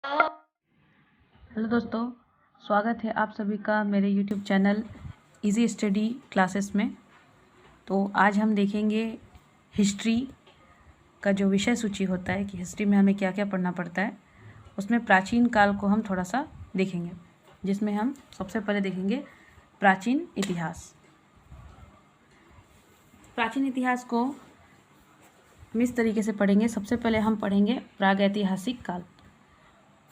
Hello दोस्तों, स्वागत है आप सभी का मेरे YouTube channel easy study classes में। तो आज हम देखेंगे हिस्ट्री का जो विषय सूची होता है कि हिस्ट्री में हमें क्या क्या पढ़ना पड़ता है। उसमें प्राचीन काल को हम थोड़ा सा देखेंगे, जिसमें हम सबसे पहले देखेंगे प्राचीन इतिहास। प्राचीन इतिहास को हम इस तरीके से पढ़ेंगे। सबसे पहले हम पढ़ेंगे प्रागैतिहासिक काल।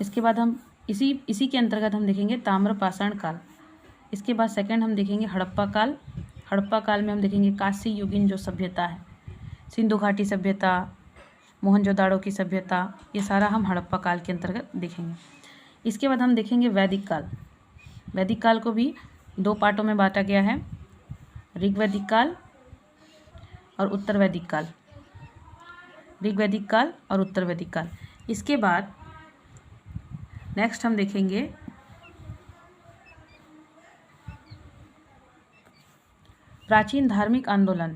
इसके बाद हम इसी के अंतर्गत हम देखेंगे ताम्रपाषाण काल। इसके बाद सेकंड हम देखेंगे हड़प्पा काल। हड़प्पा काल में हम देखेंगे कांस्य युगीन जो सभ्यता है, सिंधु घाटी सभ्यता, मोहनजोदाड़ो की सभ्यता, ये सारा हम हड़प्पा काल के अंतर्गत देखेंगे। इसके बाद हम देखेंगे वैदिक काल। वैदिक काल को भी दो पार्टों में बांटा गया है, ऋग्वैदिक काल और उत्तर वैदिक काल। ऋग्वैदिक काल और उत्तर वैदिक काल। इसके बाद नेक्स्ट हम देखेंगे प्राचीन धार्मिक आंदोलन।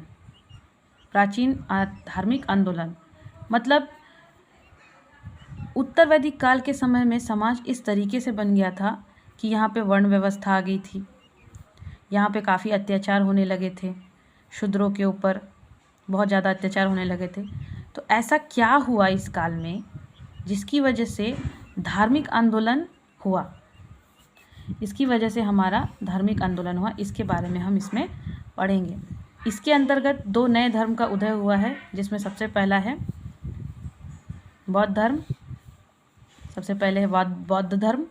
प्राचीन धार्मिक आंदोलन मतलब उत्तर वैदिक काल के समय में समाज इस तरीके से बन गया था कि यहाँ पे वर्ण व्यवस्था आ गई थी। यहाँ पे काफ़ी अत्याचार होने लगे थे, शूद्रों के ऊपर बहुत ज़्यादा अत्याचार होने लगे थे। तो ऐसा क्या हुआ इस काल में जिसकी वजह से धार्मिक आंदोलन हुआ। इसकी वजह से हमारा धार्मिक आंदोलन हुआ, इसके बारे में हम इसमें पढ़ेंगे। इसके अंतर्गत दो नए धर्म का उदय हुआ है, जिसमें सबसे पहला है बौद्ध धर्म। सबसे पहले है बौद्ध धर्म,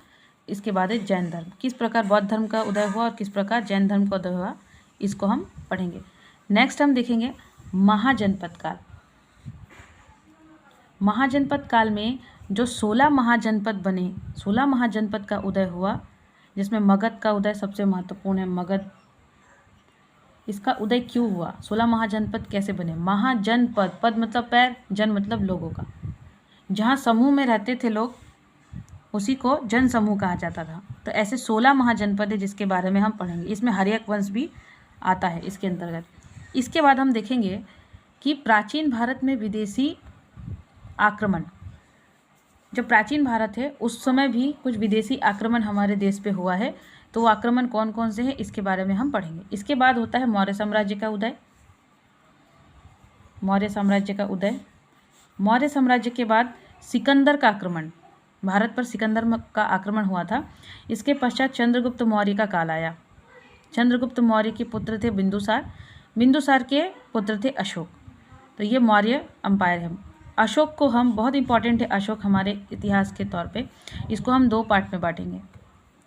इसके बाद है जैन धर्म। किस प्रकार बौद्ध धर्म का उदय हुआ और किस प्रकार जैन धर्म का उदय हुआ, इसको हम पढ़ेंगे। नेक्स्ट हम देखेंगे महाजनपद काल। महाजनपद काल में जो 16 महाजनपद बने, 16 महाजनपद का उदय हुआ, जिसमें मगध का उदय सबसे महत्वपूर्ण है। मगध, इसका उदय क्यों हुआ, 16 महाजनपद कैसे बने। महाजनपद, पद मतलब पैर, जन मतलब लोगों का। जहाँ समूह में रहते थे लोग, उसी को जन समूह कहा जाता था। तो ऐसे 16 महाजनपद है जिसके बारे में हम पढ़ेंगे। इसमें हर्यक वंश भी आता है इसके अंतर्गत। इसके बाद हम देखेंगे कि प्राचीन भारत में विदेशी आक्रमण। जब प्राचीन भारत है उस समय भी कुछ विदेशी आक्रमण हमारे देश पे हुआ है। तो वो आक्रमण कौन कौन से हैं इसके बारे में हम पढ़ेंगे। इसके बाद होता है मौर्य साम्राज्य का उदय। मौर्य साम्राज्य का उदय। मौर्य साम्राज्य के बाद सिकंदर का आक्रमण, भारत पर सिकंदर का आक्रमण हुआ था। इसके पश्चात चंद्रगुप्त मौर्य का काल आया। चंद्रगुप्त मौर्य के पुत्र थे बिंदुसार, बिंदुसार के पुत्र थे अशोक। तो ये मौर्य अंपायर है। अशोक को हम, बहुत इंपॉर्टेंट है अशोक हमारे इतिहास के तौर पे, इसको हम दो पार्ट में बांटेंगे,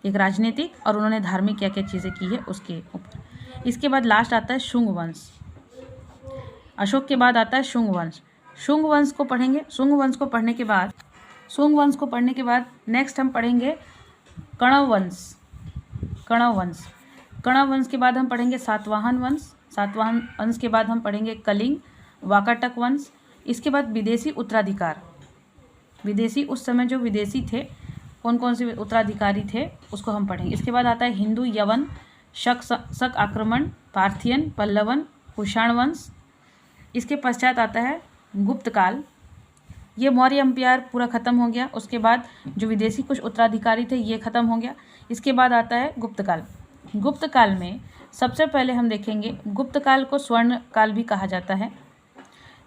एक राजनीतिक और उन्होंने धार्मिक क्या क्या चीज़ें की है उसके ऊपर। इसके बाद लास्ट आता है शुंग वंश। अशोक के बाद आता है शुंग वंश। शुंग वंश को पढ़ेंगे। शुंग वंश को पढ़ने के बाद नेक्स्ट हम पढ़ेंगे कण्व वंश। कण्व वंश। कण्व वंश के बाद हम पढ़ेंगे सातवाहन वंश। सातवाहन वंश के बाद हम पढ़ेंगे कलिंग, वाकाटक वंश। इसके बाद विदेशी उत्तराधिकार। विदेशी, उस समय जो विदेशी थे, कौन कौन से उत्तराधिकारी थे उसको हम पढ़ेंगे। इसके बाद आता है हिंदू, यवन, शक आक्रमण, पार्थियन, पल्लवन, कुषाण वंश। इसके पश्चात आता है गुप्त काल। ये मौर्य एम्पायर पूरा ख़त्म हो गया। उसके बाद जो विदेशी कुछ उत्तराधिकारी थे ये ख़त्म हो गया। इसके बाद आता है गुप्त काल। गुप्त काल में सबसे पहले हम देखेंगे, गुप्त काल को स्वर्ण काल भी कहा जाता है।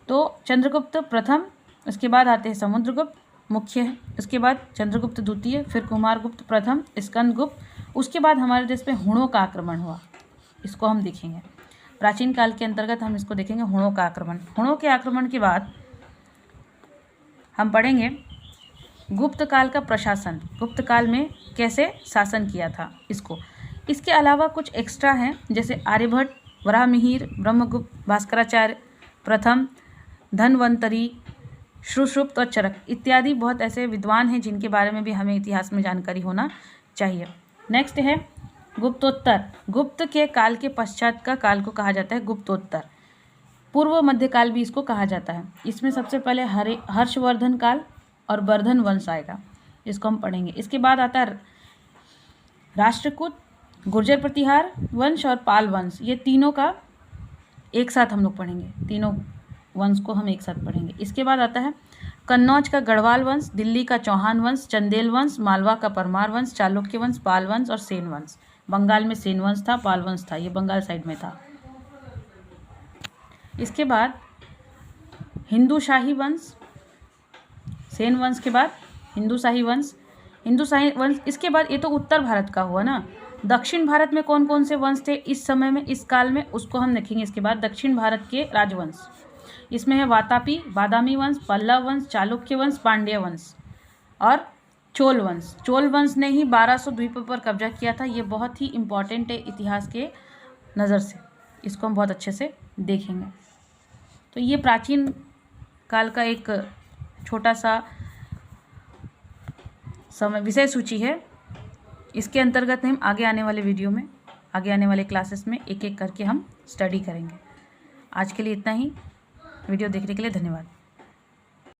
तो चंद्रगुप्त प्रथम, उसके बाद आते हैं समुद्रगुप्त मुख्य है, उसके बाद चंद्रगुप्त द्वितीय, फिर कुमारगुप्त प्रथम, स्कंदगुप्त। उसके बाद हमारे देश में हुणों का आक्रमण हुआ, इसको हम देखेंगे। प्राचीन काल के अंतर्गत हम इसको देखेंगे, हुणों का आक्रमण। हुणों के आक्रमण के बाद हम पढ़ेंगे गुप्त काल का प्रशासन, गुप्त काल में कैसे शासन किया था इसको। इसके अलावा कुछ एक्स्ट्रा हैं, जैसे आर्यभट्ट, वराहमिहिर, ब्रह्मगुप्त, भास्कराचार्य प्रथम, धन्वंतरी, सुश्रुत और चरक इत्यादि बहुत ऐसे विद्वान हैं जिनके बारे में भी हमें इतिहास में जानकारी होना चाहिए। नेक्स्ट है गुप्तोत्तर। गुप्त के काल के पश्चात का काल को कहा जाता है गुप्तोत्तर। पूर्व मध्यकाल भी इसको कहा जाता है। इसमें सबसे पहले हर्षवर्धन काल और वर्धन वंश आएगा, इसको हम पढ़ेंगे। इसके बाद आता है राष्ट्रकूट, गुर्जर प्रतिहार वंश और पाल वंश। ये तीनों का एक साथ हम लोग पढ़ेंगे, तीनों वंश को हम एक साथ पढ़ेंगे। इसके बाद आता है कन्नौज का गढ़वाल वंश, दिल्ली का चौहान वंश, चंदेल वंश, मालवा का परमार वंश, चालुक्य वंश, पाल वंश और सेन वंश। बंगाल में सेन वंश था, पाल वंश था, ये बंगाल साइड में था। इसके बाद हिंदू शाही वंश, सेन वंश के बाद हिंदू शाही वंश, इसके बाद ये तो उत्तर भारत का हुआ ना। दक्षिण भारत में कौन कौन से वंश थे इस समय में, इस काल में, उसको हम देखेंगे। इसके बाद दक्षिण भारत के राजवंश, इसमें है वातापी, बादामी वंश, पल्लव वंश, चालुक्य वंश, पांड्य वंश और चोल वंश। चोल वंश ने ही 1200 द्वीपों पर कब्जा किया था। ये बहुत ही इम्पॉर्टेंट है इतिहास के नज़र से, इसको हम बहुत अच्छे से देखेंगे। तो ये प्राचीन काल का एक छोटा सा समय विषय सूची है। इसके अंतर्गत हम आगे आने वाले वीडियो में, आगे आने वाले क्लासेस में एक एक करके हम स्टडी करेंगे। आज के लिए इतना ही। वीडियो देखने के लिए धन्यवाद।